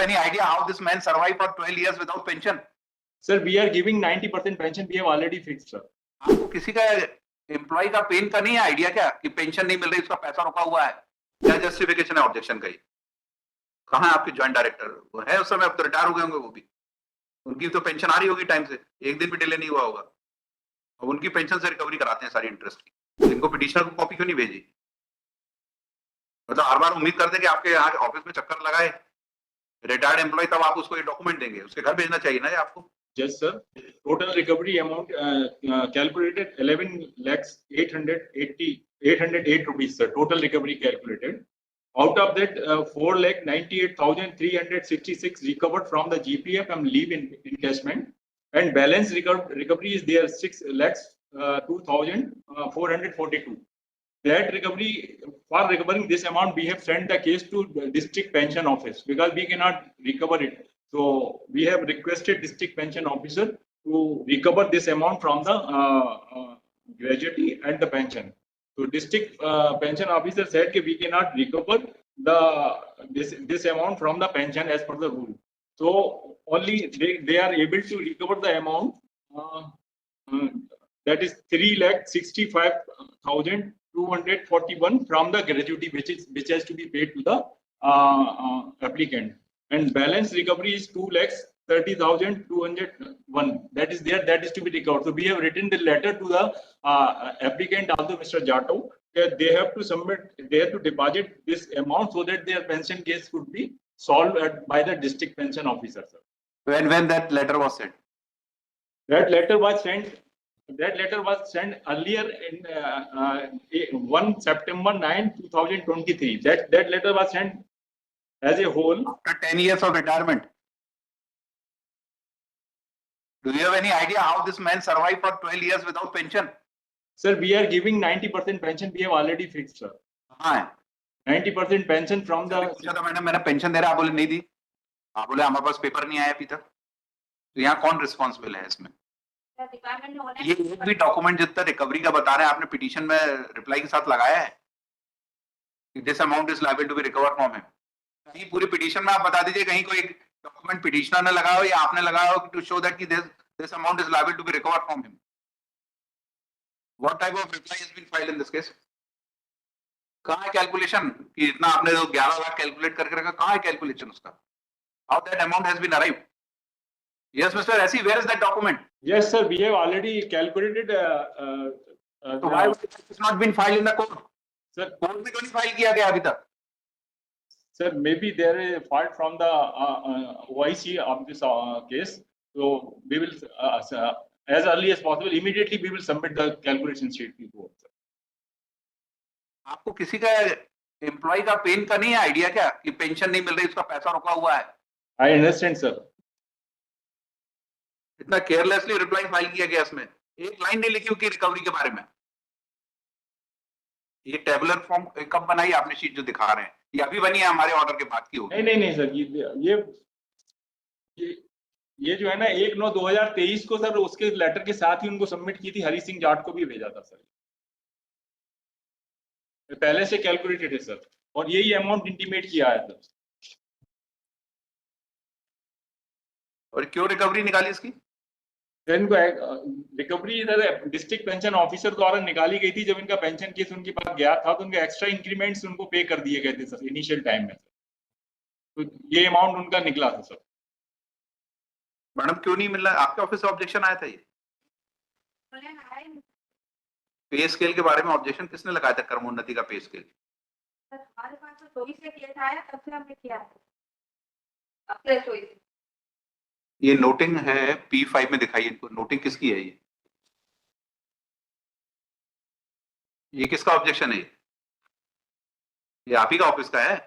any idea how this man survived for 12 years without pension? Sir, we are giving 90% pension. We have already fixed, sir. आपको किसी का employ का pen का नहीं है idea क्या कि पेंशन नहीं मिल रही, उसका पैसा रुका हुआ है? क्या जस्टिफिकेशन है ऑब्जेक्शन का? कहाँ है आपके ज्वाइंट डायरेक्टर? वो है उस समय, अब तो रिटायर हो गए होंगे वो भी। उनकी तो पेंशन आ रही होगी टाइम से, एक दिन भी डिले नहीं हुआ होगा। अब उनकी पेंशन से रिकवरी कराते हैं सारी इंटरेस्ट की। तो इनको पिटिशनर को कॉपी क्यों नहीं भेजी? मतलब हर बार उम्मीद करते हैं कि आपके यहाँ ऑफिस में चक्कर लगाए रिटायर्ड एम्प्लॉय, तब आप उसको ये डॉक्यूमेंट देंगे, उसके घर भेजना चाहिए ना ये आपको। Yes, sir. Total recovery amount calculated 11,808 rupees, sir. Total recovery calculated. Out of that, 4,98,366 recovered from the GPF and leave encashment, and balance recovery is there 6,02,442. That recovery, for recovering this amount, we have sent the case to the district pension office because we cannot recover it. So we have requested district pension officer to recover this amount from the gratuity and the pension. So district pension officer said that we cannot recover this amount from the pension as per the rule. So only they are able to recover the amount that is 3,65,241 from the gratuity which has to be paid to the applicant. And balance recovery is 2,30,201. That is there. That is to be recovered. So we have written the letter to the applicant, also Mr. Jatov, that they have to submit, they have to deposit this amount so that their pension case could be solved by the district pension officer, sir. When that letter was sent? That letter was sent. That letter was sent earlier in 1 September 9, 2023. That letter was sent as a whole. After 10 years of retirement. Do you have any idea how this man survived for 12 years without pension? Sir, we are giving 90% pension. We have already fixed, sir. हाँ, 90% pension from the. पूछा था मैंने, मैंने pension दे रहा, आप बोले नहीं दी, आप बोले हमारे पास पेपर नहीं आया अभी तक। तो यहाँ कौन रिस्पॉन्सिबल है इसमें? ये एक भी डॉक्यूमेंट जितना रिकवरी का बता रहे हैं आपने पिटीशन में रिप्लाई के साथ लगाया है? This amount is liable to be recover from him. कहीं पूरी पिटीशन में आप बता दीजिए, कहीं कोई डॉक्यूमेंट पिटीशनर ने लगाया हो या आपने लगाया हो टू शो दैट कि this amount is liable to be recover from him. What type of reply has been filed in this case? कहाँ है कैलकुलेशन कि इतना आपने 11 लाख कैलकुलेट करके रखा? कहाँ है कैलकुलेशन उसका? How that amount has been arrived? Yes, Mr. Assi, where is that document? Yes, sir. We have already calculated. So why it's not been filed in the court? Sir, court में क्यों नहीं file किया गया अभी तक? Sir, maybe there is a fault from the OIC of this case. So we will, as early as possible, immediately we will submit the calculation sheet to court. आपको किसी का एम्प्लॉय का पेन का नहीं है आइडिया क्या कि pension नहीं मिल रही, उसका पैसा रुका हुआ है? I understand, sir. इतना केयरलेसली रिप्लाई फाइल किया गया, इसमें एक लाइन नहीं लिखी उसकी रिकवरी के बारे में। ये टेबुलर फॉर्म कब बनाई आपने शीट जो दिखा रहे हैं? ये अभी बनी है, हमारे ऑर्डर के बाद की होगी? नहीं सर, ये जो है ना 1/9/2023 को सर उसके लेटर के साथ ही उनको सबमिट की थी, हरी सिंह जाट को भी भेजा था सर। पहले से कैलकुलेटेड है सर, और यही अमाउंट इंटीमेट किया है सर। और क्यों रिकवरी निकाली इसकी? इनको रिकवरी इधर डिस्ट्रिक्ट पेंशन ऑफिसर द्वारा निकाली गई थी। जब इनका पेंशन केस उनके पास गया था तो उनके एक्स्ट्रा इंक्रीमेंट्स उनको पे कर दिए गए थे सर इनिशियल टाइम में। तो ये अमाउंट उनका निकला था सर। मैडम क्यों नहीं मिल रहा? आपके ऑफिस से ऑब्जेक्शन आया था? ये पे स्केल के बारे में ऑब्जेक्शन किसने लगाया था? कर्मोन्नति का पे स्केल हमारे पास तो 24 से केस आया, तब से हमने किया है। ये नोटिंग है P5 में दिखाइए इनको। नोटिंग किसकी है? ये किसका ऑब्जेक्शन है? ये आप ही का ऑफिस का है?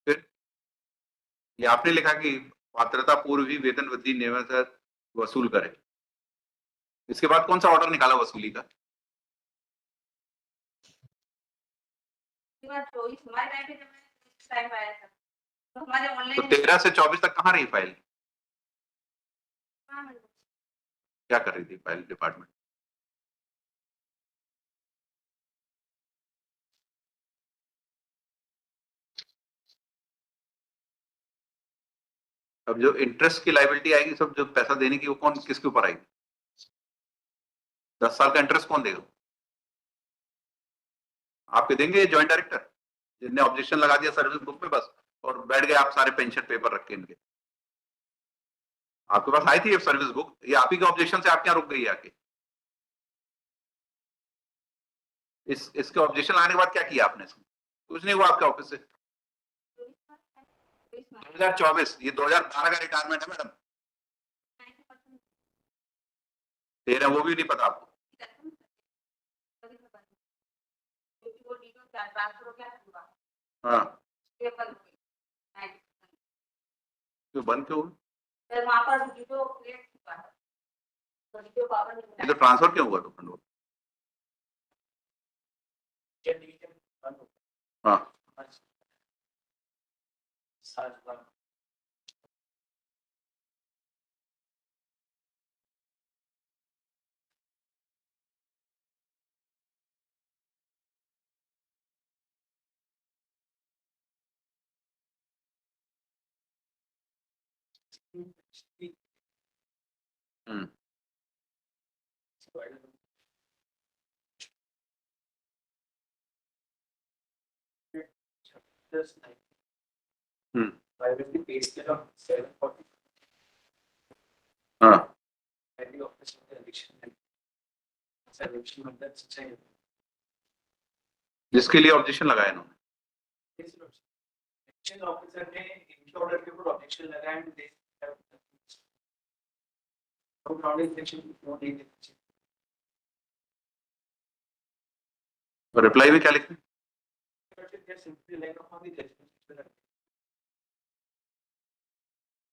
फिर ये आपने लिखा कि पात्रता पूर्व ही वेतन वृद्धि नियम वसूल करे। इसके बाद कौन सा ऑर्डर निकाला वसूली का? तो 13 से 24 तक कहाँ रही फाइल? क्या कर रही थी फाइल डिपार्टमेंट? अब जो इंटरेस्ट की लायबिलिटी आएगी, सब जो पैसा देने की, वो कौन किसके ऊपर आएगी? 10 साल का इंटरेस्ट कौन देगा? आपके देंगे जॉइंट डायरेक्टर, जिनने ऑब्जेक्शन लगा दिया सर्विस बुक में बस, और बैठ गए आप सारे पेंशन पेपर रख के इनके? आपके पास आई थी ये सर्विस बुक, ये आप ही के ऑब्जेक्शन से आपके यहाँ रुक गई आके? इसके ऑब्जेक्शन आने के बाद क्या किया आपने? कुछ नहीं हुआ आपके ऑफिस से? 2024, ये 2012 का रिटायरमेंट है मैडम, दे रहे हैं वो भी नहीं पता आपको? हाँ, तो बंद क्यों हुआ? ये तो ट्रांसफर क्यों हुआ तो फंड? हाँ, हम्म, हम्म, हाँ, जिसके लिए ऑब्जेक्शन लगाया इन्होंने? ऑफिसर ने इनके ऑर्डर के ऊपर ऑब्जेक्शन लगाया एंड दे रिप्लाई में क्या लिखते हैं?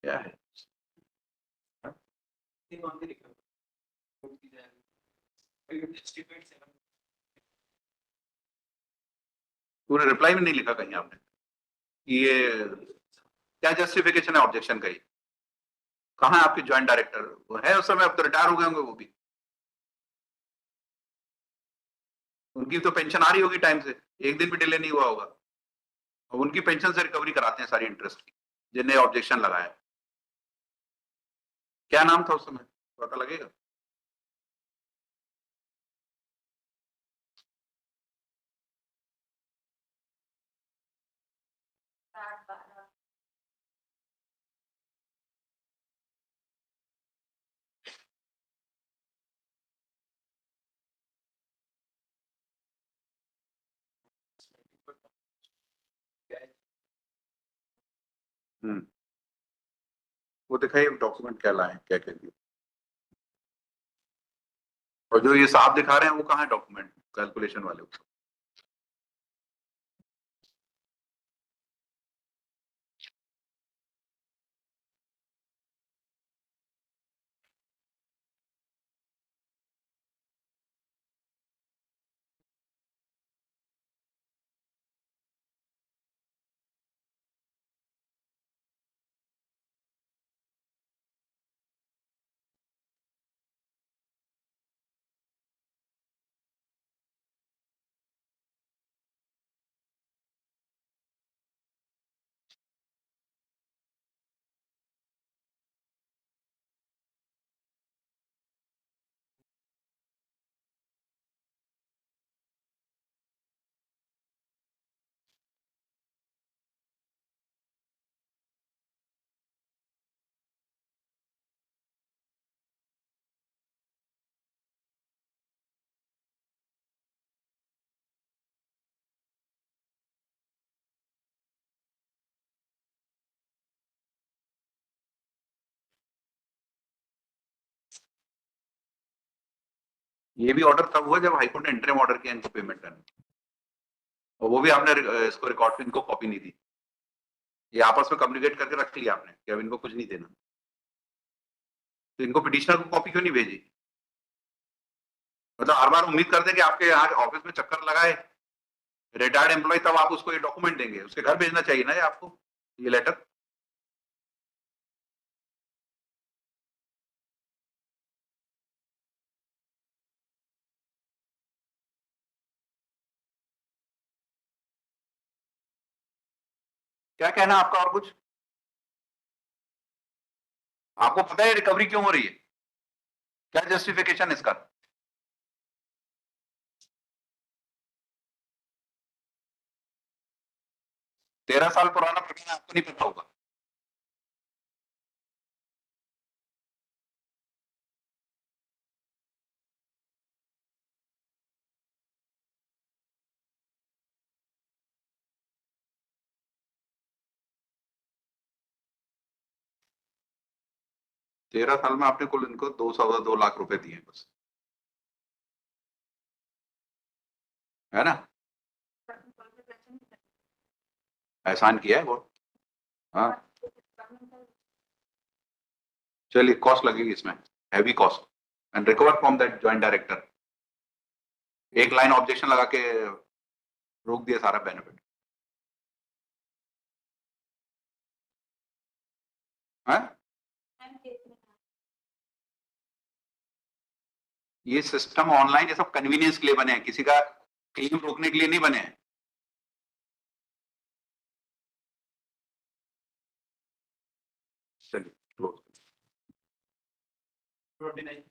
क्या है? पूरे रिप्लाई में नहीं लिखा कहीं आपने कि ये क्या जस्टिफिकेशन है ऑब्जेक्शन का? ये कहाँ है आपके ज्वाइंट डायरेक्टर? वो है उस समय, अब तो रिटायर हो गए होंगे वो भी। उनकी तो पेंशन आ रही होगी टाइम से, एक दिन भी डिले नहीं हुआ होगा। अब उनकी पेंशन से रिकवरी कराते हैं सारी इंटरेस्ट की, जिनने ऑब्जेक्शन लगाया। क्या नाम था उस समय, पता लगेगा? हम्म, वो दिखाइए डॉक्यूमेंट क्या लाए, क्या क्या दिए। और जो ये साहब दिखा रहे हैं वो कहाँ है डॉक्यूमेंट कैलकुलेशन वाले? ये भी ऑर्डर तब हुआ जब हाईकोर्ट ने इंटरिम ऑर्डर किया इनको पेमेंट करने, और वो भी आपने इसको रिकॉर्ड, इनको कॉपी नहीं दी। ये आपस में कम्युनिकेट करके रख लिया आपने कि अब इनको कुछ नहीं देना, तो इनको पिटिशनर को कॉपी क्यों नहीं भेजी? मतलब हर बार उम्मीद करते कि आपके यहाँ ऑफिस में चक्कर लगाए रिटायर्ड एम्प्लॉय, तब आप उसको ये डॉक्यूमेंट देंगे। उसके घर भेजना चाहिए ना ये आपको, ये लेटर। क्या कहना है आपका और कुछ? आपको पता है रिकवरी क्यों हो रही है? क्या जस्टिफिकेशन इसका? तेरह साल पुराना प्रकरण आपको नहीं पता होगा? तेरह साल में आपने कुल इनको 2 लाख रुपए दिए हैं बस, है ना? एहसान किया है वो। हाँ, चलिए कॉस्ट लगेगी इसमें, heavy cost, and recover from that joint director. एक लाइन ऑब्जेक्शन लगा के रोक दिया सारा बेनिफिट। ये सिस्टम ऑनलाइन ये सब कन्वीनियंस के लिए बने हैं, किसी का क्लेम रोकने के लिए नहीं बने हैं। चलिए, close। 29